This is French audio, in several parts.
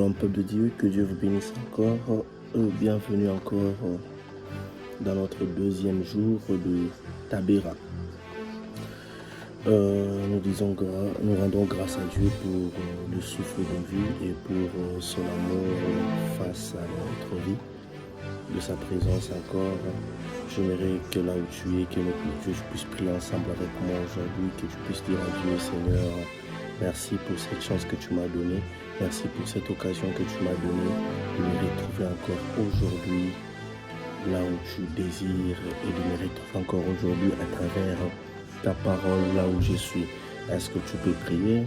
Shalom peuple de Dieu, que Dieu vous bénisse encore. Bienvenue encore dans notre deuxième jour de Tabéra. Nous rendons grâce à Dieu pour le souffle de vie et pour son amour face à notre vie, de sa présence encore. J'aimerais que là où tu es, que je puisse prier ensemble avec moi aujourd'hui, que tu puisses dire à Dieu, Seigneur, merci pour cette chance que tu m'as donnée. Merci pour cette occasion que tu m'as donnée de me retrouver encore aujourd'hui là où tu désires et de me retrouver encore aujourd'hui à travers ta parole là où je suis. Est-ce que tu peux prier?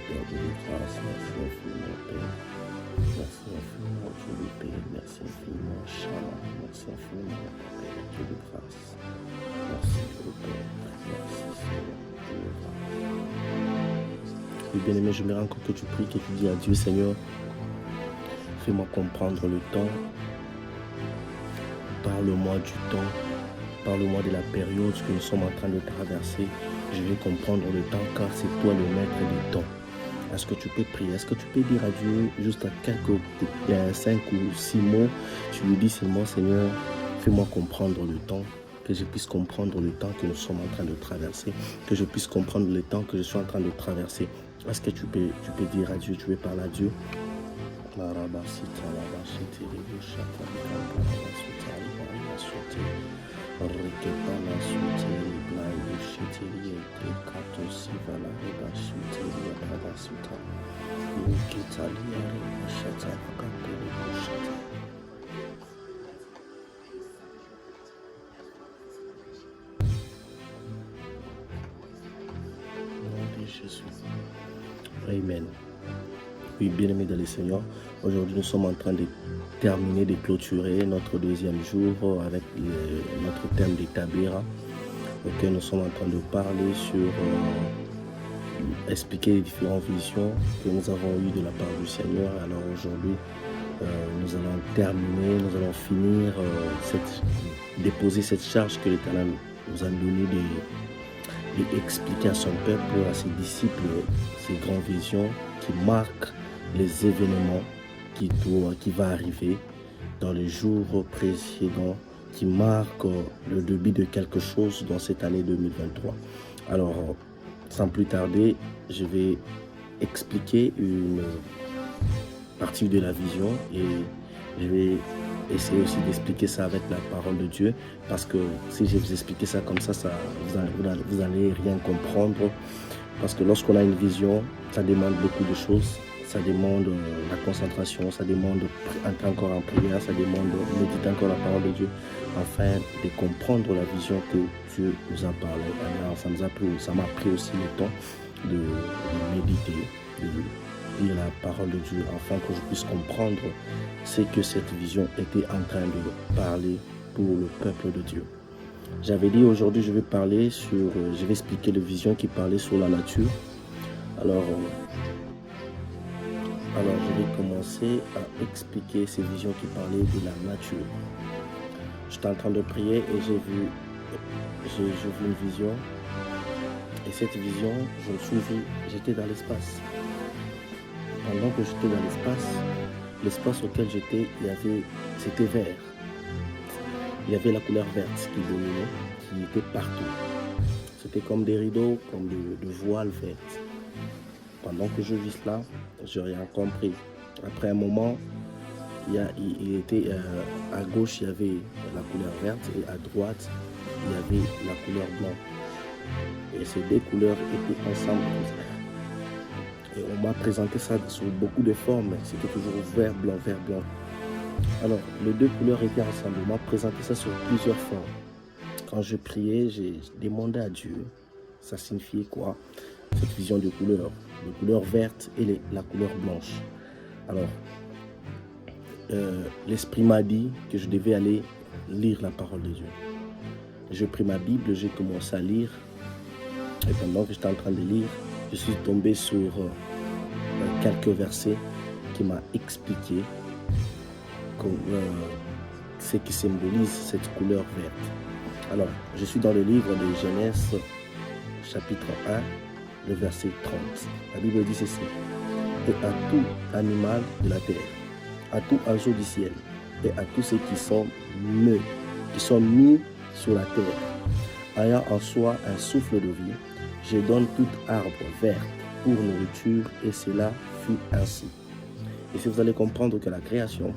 Père de grâce, merci infiniment, Père. Merci infiniment, Dieu de paix. Merci infiniment, Shalom. Merci infiniment, Père, Dieu de grâce. Merci, Père. Merci, Seigneur, Dieu de grâce. Oui, bien-aimé, j'aimerais encore que tu pries, que tu dis à Dieu, Seigneur, fais-moi comprendre le temps. Parle-moi du temps. Parle-moi de la période que nous sommes en train de traverser. Je vais comprendre le temps car c'est toi le maître du temps. Est-ce que tu peux prier? Est-ce que tu peux dire à Dieu juste à quelques 5 ou 6 mots? Tu lui dis seulement, Seigneur, fais-moi comprendre le temps. Que je puisse comprendre le temps que nous sommes en train de traverser. Que je puisse comprendre le temps que je suis en train de traverser. Est-ce que tu peux dire à Dieu, tu veux parler à Dieu? Jésus. Amen. Oui, bien-aimés dans le Seigneur, aujourd'hui nous sommes en train de terminer, de clôturer notre deuxième jour avec notre thème de Tabéra, auquel nous sommes en train de parler sur expliquer les différentes visions que nous avons eues de la part du Seigneur. Alors aujourd'hui, nous allons terminer, nous allons finir, déposer cette charge que l'Éternel nous a donnée d'expliquer à son peuple, à ses disciples, ces grandes visions qui marquent les événements qui vont arriver dans les jours précédents, qui marquent le début de quelque chose dans cette année 2023. Alors, sans plus tarder, je vais expliquer une partie de la vision et je vais essayer aussi d'expliquer ça avec la parole de Dieu, parce que si je vous expliquer ça comme ça, vous allez rien comprendre, parce que lorsqu'on a une vision, ça demande beaucoup de choses, ça demande la concentration, ça demande entrer encore en prière, ça demande méditer encore la parole de Dieu, afin de comprendre la vision que Dieu nous a parlé. Alors, ça m'a pris aussi le temps de méditer, de lire la parole de Dieu, afin que je puisse comprendre ce que cette vision était en train de parler pour le peuple de Dieu. J'avais dit aujourd'hui je vais expliquer les visions qui parlaient sur la nature. Alors je vais commencer à expliquer ces visions qui parlaient de la nature. J'étais en train de prier et j'ai vu une vision. Et cette vision, je me souviens, j'étais dans l'espace. Pendant que j'étais dans l'espace auquel j'étais, c'était vert. Il y avait la couleur verte qui dominait, qui était partout. C'était comme des rideaux, comme de voiles vertes. Pendant que je vis cela, je n'ai rien compris. Après un moment, il était à gauche, il y avait la couleur verte et à droite, il y avait la couleur blanche. Et ces deux couleurs étaient ensemble. Et on m'a présenté ça sous beaucoup de formes. C'était toujours vert, blanc, vert, blanc. Alors, les deux couleurs étaient ensemble. On m'a présenté ça sur plusieurs formes. Quand je priais, j'ai demandé à Dieu, ça signifiait quoi, cette vision de couleurs, les couleurs vertes et la couleur blanche. Alors, l'Esprit m'a dit que je devais aller lire la parole de Dieu. J'ai pris ma Bible, j'ai commencé à lire. Et pendant que j'étais en train de lire, je suis tombé sur quelques versets qui m'ont expliqué ce qui symbolise cette couleur verte. Alors, je suis dans le livre de Genèse, chapitre 1, le verset 30. La Bible dit ceci. et à tout animal de la terre, à tout oiseau du ciel et à tous ceux qui sont mis sur la terre, ayant en soi un souffle de vie. Je donne tout arbre vert pour nourriture, et cela fut ainsi. Et si vous allez comprendre que la création,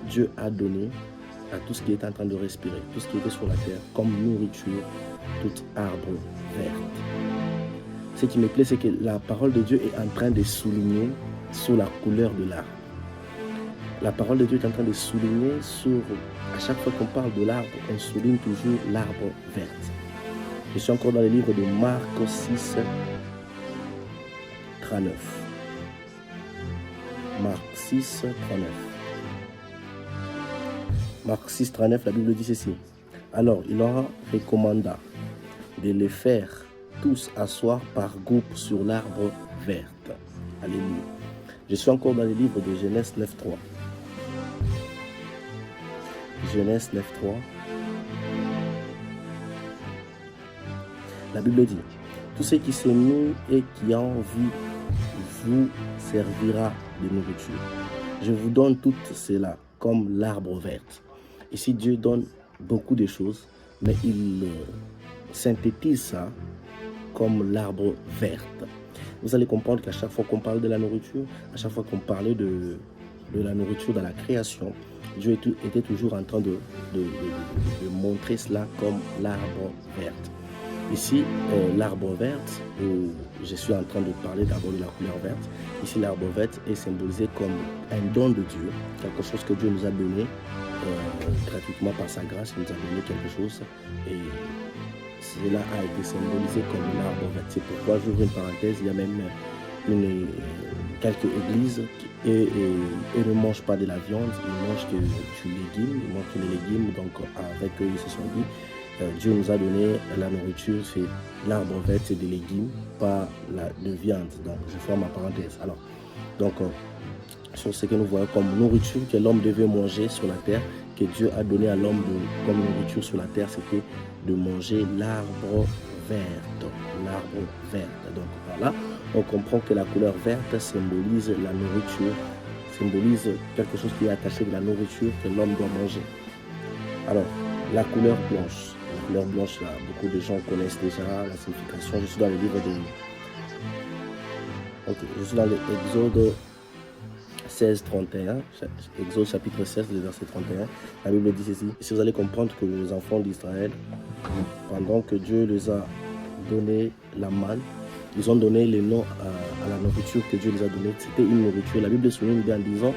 Dieu a donné à tout ce qui est en train de respirer, tout ce qui était sur la terre, comme nourriture, tout arbre vert. Ce qui me plaît, c'est que la parole de Dieu est en train de souligner sur la couleur de l'arbre. La parole de Dieu est en train de souligner sur, à chaque fois qu'on parle de l'arbre, on souligne toujours l'arbre vert. Je suis encore dans le livre de Marc 6, 39. Marc 6, 39. Marc 6, 39, la Bible dit ceci. Alors, il leur recommanda de les faire tous asseoir par groupe sur l'arbre vert. Alléluia. Je suis encore dans le livre de Genèse 9, 3. Genèse 9, 3. La Bible dit, tout ce qui s'est mis et qui a envie vous servira de nourriture. Je vous donne tout cela comme l'arbre vert. Ici, Dieu donne beaucoup de choses, mais il synthétise ça comme l'arbre vert. Vous allez comprendre qu'à chaque fois qu'on parle de la nourriture, à chaque fois qu'on parlait de la nourriture dans la création, Dieu était toujours en train de montrer cela comme l'arbre vert. Ici, l'arbre vert, je suis en train de parler d'abord de la couleur verte. Ici, l'arbre vert est symbolisé comme un don de Dieu, quelque chose que Dieu nous a donné gratuitement par sa grâce. Il nous a donné quelque chose et cela a été symbolisé comme l'arbre vert. C'est pourquoi, j'ouvre une parenthèse, il y a même quelques églises et ne mangent pas de la viande, ils mangent que du légume, ils mangent que les légumes. Donc avec eux, ils se sont dit, Dieu nous a donné la nourriture, c'est l'arbre vert, c'est des légumes, pas de viande. Donc je ferme ma parenthèse. Alors, donc sur ce que nous voyons comme nourriture que l'homme devait manger sur la terre, que Dieu a donné à l'homme comme nourriture sur la terre, c'était de manger l'arbre vert. L'arbre vert. Donc voilà, on comprend que la couleur verte symbolise la nourriture, symbolise quelque chose qui est attaché de la nourriture que l'homme doit manger. Alors, la couleur blanche. La couleur blanche, là, beaucoup de gens connaissent déjà la signification. Je suis dans le livre de... Ok, je suis dans l'Exode 16, 31. Exode chapitre 16, le verset 31. La Bible dit ceci. Si vous allez comprendre que les enfants d'Israël, pendant que Dieu les a donné la manne, ils ont donné les noms à la nourriture que Dieu les a donnée. C'était une nourriture. La Bible souligne bien en disant,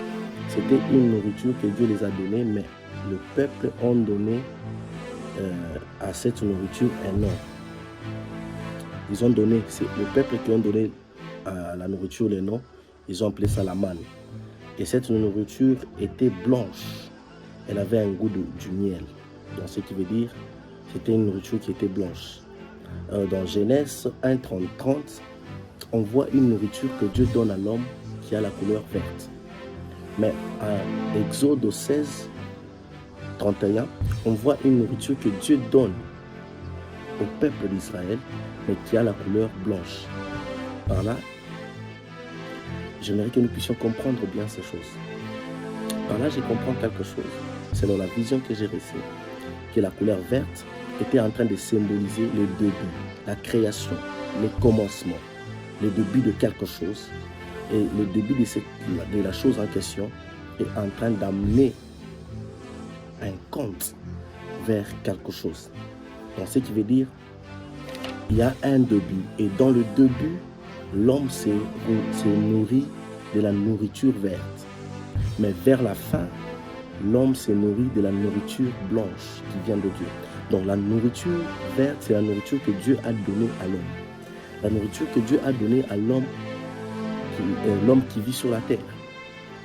c'était une nourriture que Dieu les a donnée, mais le peuple a donné à cette nourriture un nom. Ils ont donné, c'est le peuple qui ont donné à la nourriture les noms, ils ont appelé ça la manne. Et cette nourriture était blanche. Elle avait un goût du miel. Donc ce qui veut dire, c'était une nourriture qui était blanche. Dans Genèse 1, 30, on voit une nourriture que Dieu donne à l'homme qui a la couleur verte. Mais à Exode 16, 31, on voit une nourriture que Dieu donne au peuple d'Israël, mais qui a la couleur blanche. Par là, j'aimerais que nous puissions comprendre bien ces choses. Par là, je comprends quelque chose, selon la vision que j'ai reçue, que la couleur verte était en train de symboliser le début, la création, le commencement, le début de quelque chose. Et le début de la chose en question est en train d'amener un compte vers quelque chose. Donc, ce qui veut dire, il y a un début. Et dans le début, l'homme s'est nourri de la nourriture verte. Mais vers la fin, l'homme s'est nourri de la nourriture blanche qui vient de Dieu. Donc, la nourriture verte, c'est la nourriture que Dieu a donnée à l'homme. La nourriture que Dieu a donnée à l'homme qui vit sur la terre.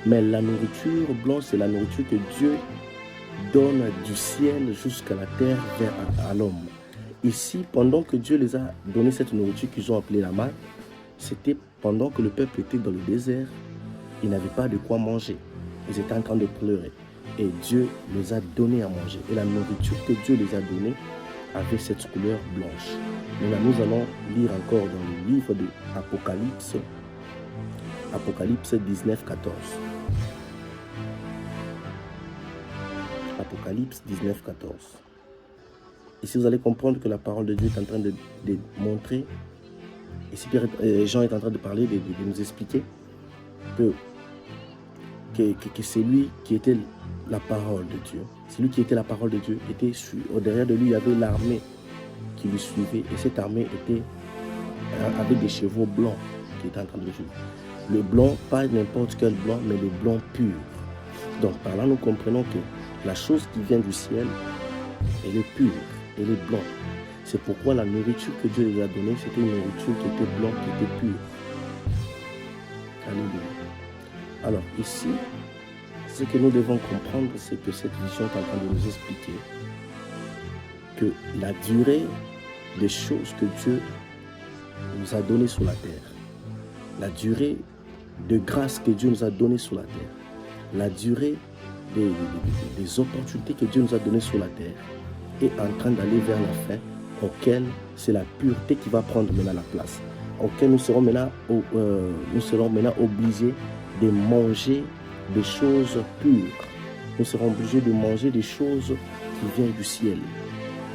Mais la nourriture blanche, c'est la nourriture que Dieu donne du ciel jusqu'à la terre à l'homme. Ici, pendant que Dieu les a donné cette nourriture qu'ils ont appelée la manne, c'était pendant que le peuple était dans le désert, ils n'avaient pas de quoi manger. Ils étaient en train de pleurer. Et Dieu les a donné à manger. Et la nourriture que Dieu les a donnée avait cette couleur blanche. Maintenant, nous allons lire encore dans le livre de Apocalypse, Apocalypse 19, 14. Apocalypse 19, 14. Ici, vous allez comprendre que la parole de Dieu est en train de montrer, ici Jean est en train de parler, de nous expliquer que c'est lui qui était la parole de Dieu. C'est lui qui était la parole de Dieu. Derrière de lui, il y avait l'armée qui lui suivait. Et cette armée avait des chevaux blancs qui étaient en train de le suivre. Le blanc, pas n'importe quel blanc, mais le blanc pur. Donc par là, nous comprenons que la chose qui vient du ciel, elle est pure, elle est blanche. C'est pourquoi la nourriture que Dieu lui a donnée, c'était une nourriture qui était blanche, qui était pure. Alléluia. Alors ici, ce que nous devons comprendre, c'est que cette vision est en train de nous expliquer que la durée des choses que Dieu nous a données sur la terre, la durée de grâce que Dieu nous a données sur la terre, la durée des opportunités que Dieu nous a données sur la terre est en train d'aller vers la fin, auquel c'est la pureté qui va prendre maintenant la place, auquel nous serons maintenant obligés de manger des choses pures. Nous serons obligés de manger des choses qui viennent du ciel.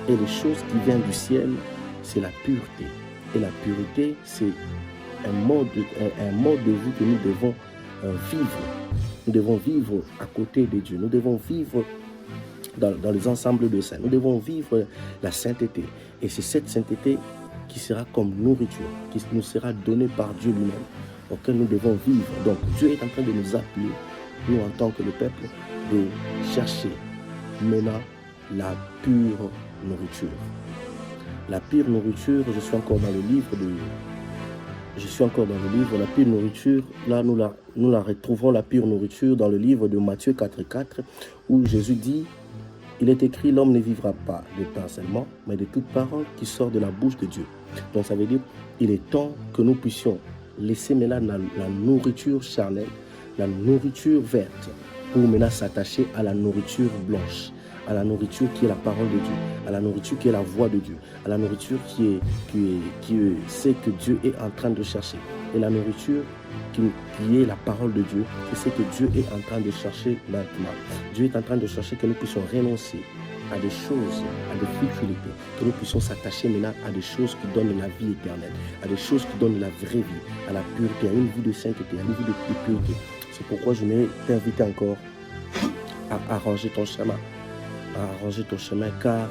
Et les choses qui viennent du ciel, c'est la pureté. Et la pureté, c'est un mode de vie que nous devons vivre. Nous devons vivre à côté de Dieu. Nous devons vivre dans les ensembles de saints. Nous devons vivre la sainteté. Et c'est cette sainteté qui sera comme nourriture, qui nous sera donnée par Dieu lui-même, auquel nous devons vivre. Donc Dieu est en train de nous appeler, nous en tant que le peuple, de chercher maintenant la pure nourriture. La pure nourriture, je suis encore dans le livre, la pure nourriture, là nous la retrouvons, la pure nourriture, dans le livre de Matthieu 4,4, où Jésus dit, il est écrit, l'homme ne vivra pas de pain seulement, mais de toute parole qui sort de la bouche de Dieu. Donc ça veut dire, il est temps que nous puissions laisser maintenant la nourriture charnelle, la nourriture verte, pour maintenant s'attacher à la nourriture blanche, à la nourriture qui est la parole de Dieu, à la nourriture qui est la voix de Dieu, à la nourriture qui est ce que Dieu est en train de chercher, et la nourriture qui est la parole de Dieu, c'est ce que Dieu est en train de chercher maintenant. Dieu est en train de chercher que nous puissions renoncer à des choses, à des futilités, que nous puissions s'attacher maintenant à des choses qui donnent la vie éternelle, à des choses qui donnent la vraie vie, à la pureté, à une vie de sainteté, à une vie de pureté. C'est pourquoi je vais t'inviter encore à arranger ton chemin, car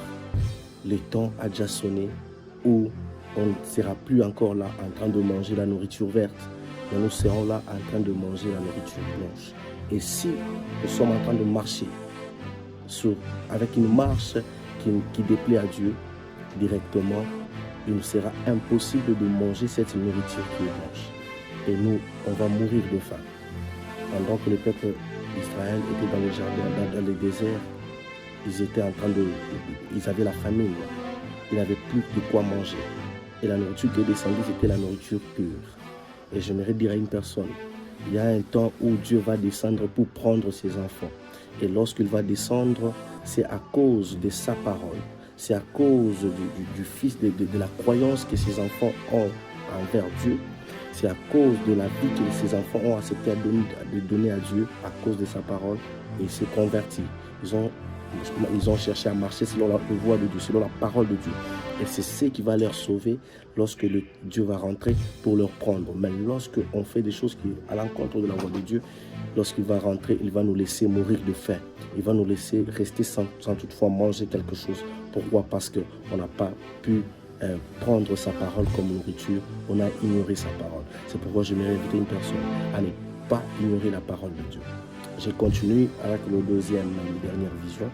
le temps a déjà sonné où on ne sera plus encore là en train de manger la nourriture verte, mais nous serons là en train de manger la nourriture blanche. Et si nous sommes en train de marcher avec une marche qui déplaît à Dieu directement, il nous sera impossible de manger cette nourriture qui est blanche. Et nous, on va mourir de faim. Pendant que le peuple d'Israël était dans les jardins, dans les déserts, ils avaient la famine. Ils n'avaient plus de quoi manger. Et la nourriture qui est descendue, c'était la nourriture pure. Et j'aimerais dire à une personne, il y a un temps où Dieu va descendre pour prendre ses enfants. Et lorsqu'il va descendre, c'est à cause de sa parole. C'est à cause du Fils, de la croyance que ses enfants ont envers Dieu. C'est à cause de la vie que ses enfants ont accepté de donner à Dieu à cause de sa parole. Et ils se convertissent. Ils ont cherché à marcher selon la voie de Dieu, selon la parole de Dieu. Et c'est ce qui va leur sauver lorsque Dieu va rentrer pour leur prendre. Mais lorsque on fait des choses qui à l'encontre de la voie de Dieu, lorsqu'il va rentrer, il va nous laisser mourir de faim. Il va nous laisser rester sans toutefois manger quelque chose. Pourquoi? Parce qu'on n'a pas pu prendre sa parole comme nourriture. On a ignoré sa parole. C'est pourquoi je vais inviter une personne à ne pas ignorer la parole de Dieu. Je continue avec la dernière vision.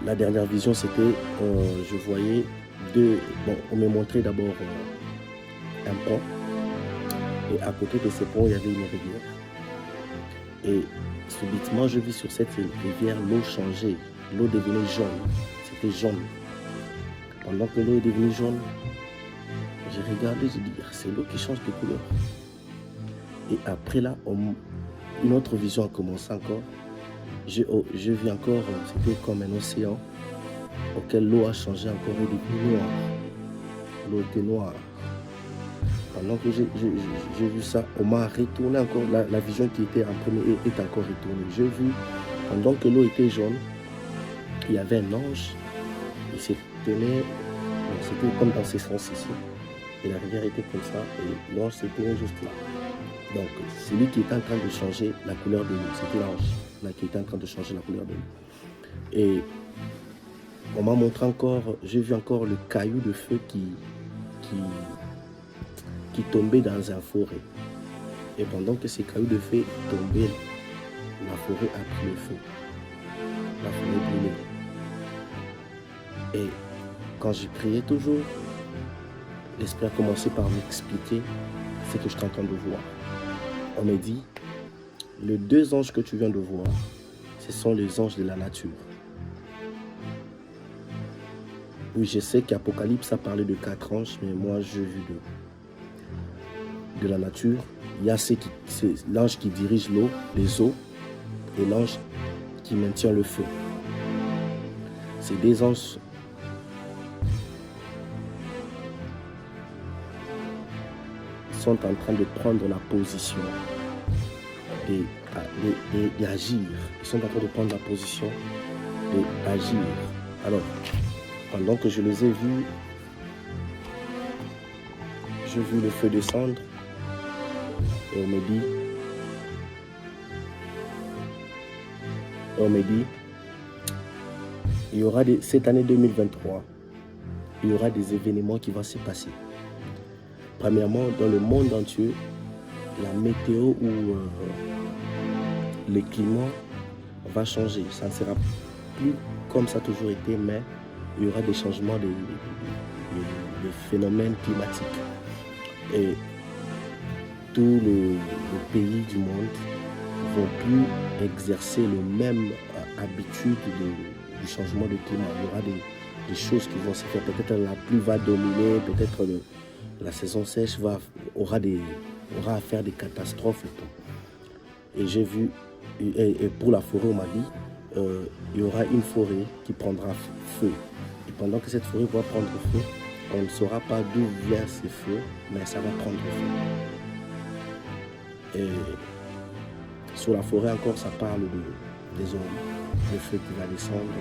La dernière vision, c'était, je voyais on me montrait d'abord un pont. Et à côté de ce pont, il y avait une rivière. Et subitement, je vis sur cette rivière, l'eau changeait. L'eau devenait jaune. C'était jaune. Pendant que l'eau est devenue jaune, j'ai regardé, j'ai dit, c'est l'eau qui change de couleur. Et après là, une autre vision a commencé encore. Je vis encore, c'était comme un océan auquel l'eau a changé encore et devenue noire. L'eau était noire. Pendant que j'ai vu ça, on m'a retourné encore, la vision qui était en premier est encore retournée. J'ai vu, pendant que l'eau était jaune, il y avait un ange, il se tenait, c'était comme dans ce sens ici, et la rivière était comme ça, et l'ange se tenait juste là. Donc, celui qui était en train de changer la couleur de l'eau, c'était l'ange là qui était en train de changer la couleur de l'eau. Et on m'a montré encore, j'ai vu encore le caillou de feu qui tombait dans un forêt. Et pendant que ces cailloux de feu tombaient, la forêt a pris le feu. La forêt brûlait. Et quand je priais toujours, l'Esprit a commencé par m'expliquer ce que je suis en train de voir. On m'a dit, les 2 anges que tu viens de voir, ce sont les anges de la nature. Oui, je sais qu'Apocalypse a parlé de 4 anges, mais moi j'ai vu de la nature. Il y a l'ange qui dirige l'eau, les eaux, et l'ange qui maintient le feu. Ces 2 anges sont en train de prendre la position d'agir. Ils sont en train de prendre la position d'agir. Alors, pendant que je les ai vus, j'ai vu le feu descendre et on me dit, il y aura cette année 2023, il y aura des événements qui vont se passer. Premièrement, dans le monde entier, la météo ou le climat va changer. Ça ne sera plus comme ça a toujours été, mais il y aura des changements de phénomènes climatiques. Et tous les pays du monde ne vont plus exercer le même habitude du changement de climat. Il y aura des choses qui vont se faire. Peut-être la pluie va dominer, peut-être la saison sèche aura à faire des catastrophes. Et j'ai vu, et pour la forêt, on m'a dit, il y aura une forêt qui prendra feu. Et pendant que cette forêt va prendre feu, on ne saura pas d'où vient ce feu, mais ça va prendre feu. Et sur la forêt encore, ça parle des hommes, le feu qui va descendre.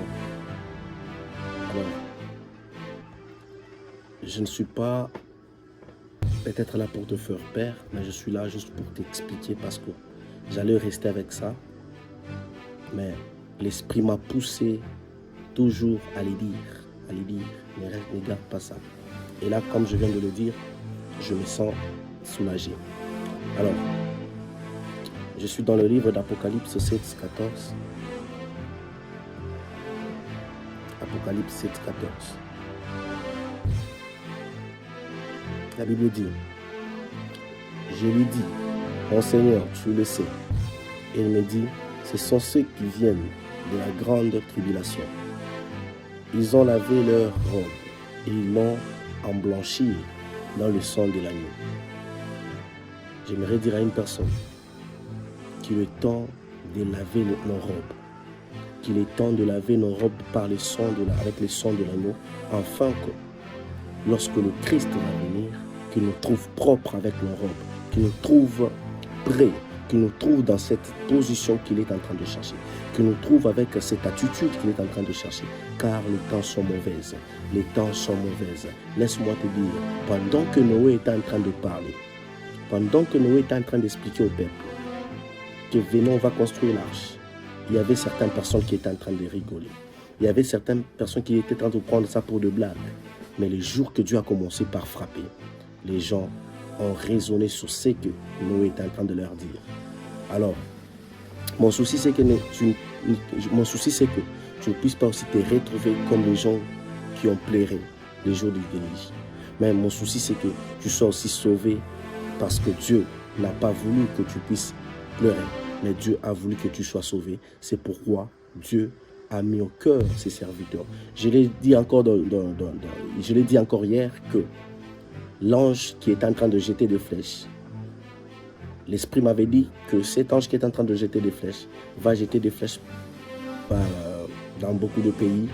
Alors, je ne suis pas peut-être là pour te faire peur, mais je suis là juste pour t'expliquer parce que j'allais rester avec ça. Mais l'Esprit m'a poussé toujours à les dire, ne garde pas ça. Et là, comme je viens de le dire, je me sens soulagé. Alors, je suis dans le livre d'Apocalypse 7, 14. Apocalypse 7, 14. La Bible dit, je lui dis, mon Seigneur, tu le sais. Et il me dit, ce sont ceux qui viennent de la grande tribulation. Ils ont lavé leur robe et ils l'ont emblanchi dans le sang de l'agneau. J'aimerais dire à une personne qu'il est temps de laver nos robes, qu'il est temps de laver nos robes par le sang avec le sang de l'agneau, afin que lorsque le Christ va venir, qu'il nous trouve propres avec nos robes, qu'il nous trouve prêts, qu'il nous trouve dans cette position qu'il est en train de chercher, qu'il nous trouve avec cette attitude qu'il est en train de chercher, car les temps sont mauvaises, les temps sont mauvaises. Laisse-moi te dire, pendant que Noé était en train de parler, pendant que Noé était en train d'expliquer au peuple que venons, on va construire l'arche, il y avait certaines personnes qui étaient en train de rigoler. Il y avait certaines personnes qui étaient en train de prendre ça pour de blagues. Mais les jours que Dieu a commencé par frapper, les gens ont raisonné sur ce que Noé était en train de leur dire. Alors, mon souci c'est que tu ne puisses pas aussi te retrouver comme les gens qui ont pleuré les jours du déluge. Mais mon souci c'est que tu sois aussi sauvé parce que Dieu n'a pas voulu que tu puisses pleurer. Mais Dieu a voulu que tu sois sauvé. C'est pourquoi Dieu a mis au cœur ses serviteurs. Je l'ai dit encore hier que l'ange qui est en train de jeter des flèches, l'Esprit m'avait dit que cet ange qui est en train de jeter des flèches va jeter des flèches dans beaucoup de pays.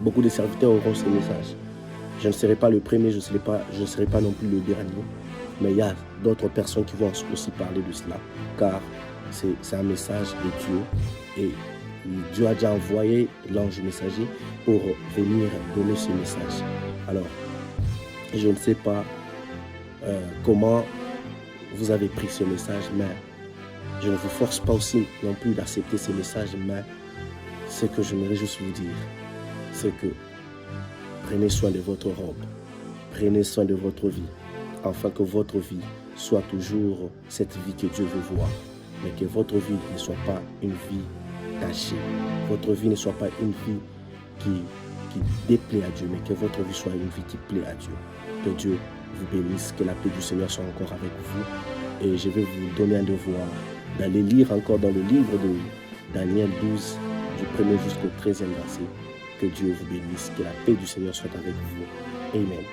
Beaucoup de serviteurs auront ce message. Je ne serai pas le premier, je ne serai pas non plus le dernier. Mais il y a d'autres personnes qui vont aussi parler de cela, car c'est un message de Dieu. Et Dieu a déjà envoyé l'ange messager pour venir donner ce message. Alors, je ne sais pas comment vous avez pris ce message, mais je ne vous force pas aussi non plus d'accepter ce message, mais ce que j'aimerais juste vous dire, c'est que prenez soin de votre robe, prenez soin de votre vie, afin que votre vie soit toujours cette vie que Dieu veut voir, mais que votre vie ne soit pas une vie tachée, votre vie ne soit pas une vie qui déplaît à Dieu, mais que votre vie soit une vie qui plaît à Dieu. Que Dieu vous bénisse, que la paix du Seigneur soit encore avec vous. Et je vais vous donner un devoir d'aller lire encore dans le livre de Daniel 12, du 1er jusqu'au 13e verset. Que Dieu vous bénisse, que la paix du Seigneur soit avec vous. Amen.